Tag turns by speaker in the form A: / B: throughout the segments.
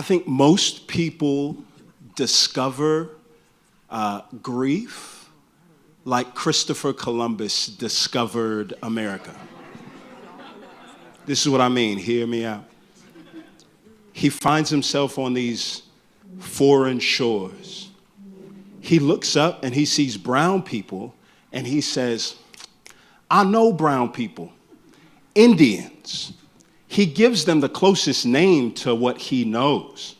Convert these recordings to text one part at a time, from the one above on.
A: think most people discover grief like Christopher Columbus discovered America. This is what I mean, hear me out. He finds himself on these foreign shores. He looks up and he sees brown people and he says, I know brown people, Indians. He gives them the closest name to what he knows.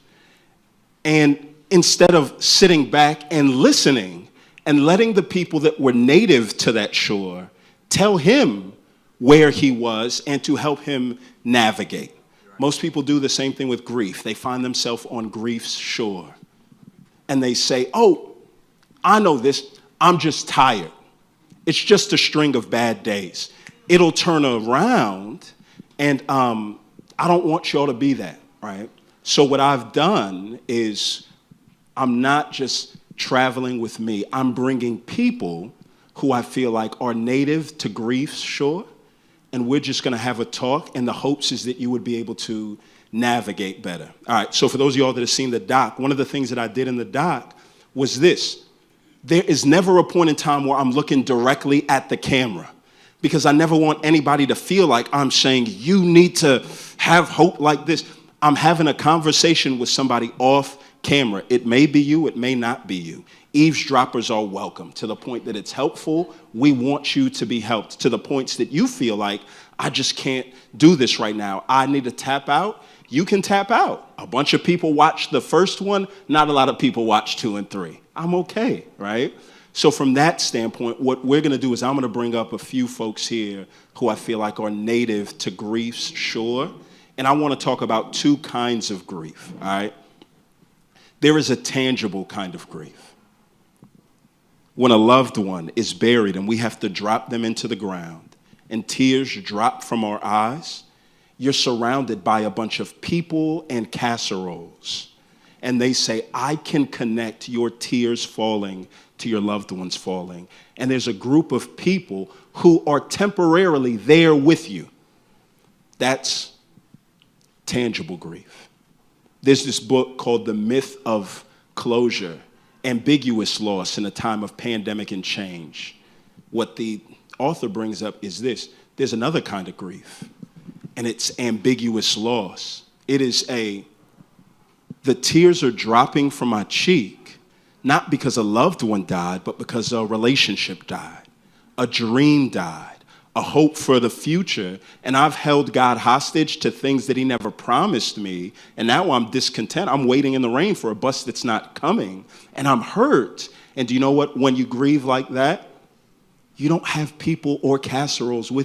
A: And instead of sitting back and listening and letting the people that were native to that shore tell him where he was and to help him navigate. Most people do the same thing with grief. They find themselves on grief's shore. And they say, oh, I know this. I'm just tired. It's just a string of bad days. It'll turn around, and I don't want y'all to be that, right? So what I've done is I'm not just traveling with me. I'm bringing people who I feel like are native to grief's shore, and we're just going to have a talk, and the hopes is that you would be able to navigate better. All right, so for those of y'all that have seen the doc, one of the things that I did in the doc was this. There is never a point in time where I'm looking directly at the camera, because I never want anybody to feel like I'm saying, you need to have hope like this. I'm having a conversation with somebody off camera. It may be you, it may not be you. Eavesdroppers are welcome. To the point that it's helpful, we want you to be helped. To the points that you feel like, I just can't do this right now. I need to tap out. You can tap out. A bunch of people watched the first one. Not a lot of people watched 2 and 3. I'm okay, right? So from that standpoint, what we're going to do is I'm going to bring up a few folks here who I feel like are native to grief's shore. And I want to talk about 2 kinds of grief, all right? There is a tangible kind of grief. When a loved one is buried and we have to drop them into the ground and tears drop from our eyes, you're surrounded by a bunch of people and casseroles. And they say, I can connect your tears falling to your loved ones falling. And there's a group of people who are temporarily there with you. That's tangible grief. There's this book called The Myth of Closure, Ambiguous Loss in a Time of Pandemic and Change. What the author brings up is this. There's another kind of grief, and it's ambiguous loss. It is the tears are dropping from my cheek, not because a loved one died, but because a relationship died, a dream died, a hope for the future, and I've held God hostage to things that he never promised me, and now I'm discontent. I'm waiting in the rain for a bus that's not coming, and I'm hurt. And do you know what? When you grieve like that, you don't have people or casseroles with you.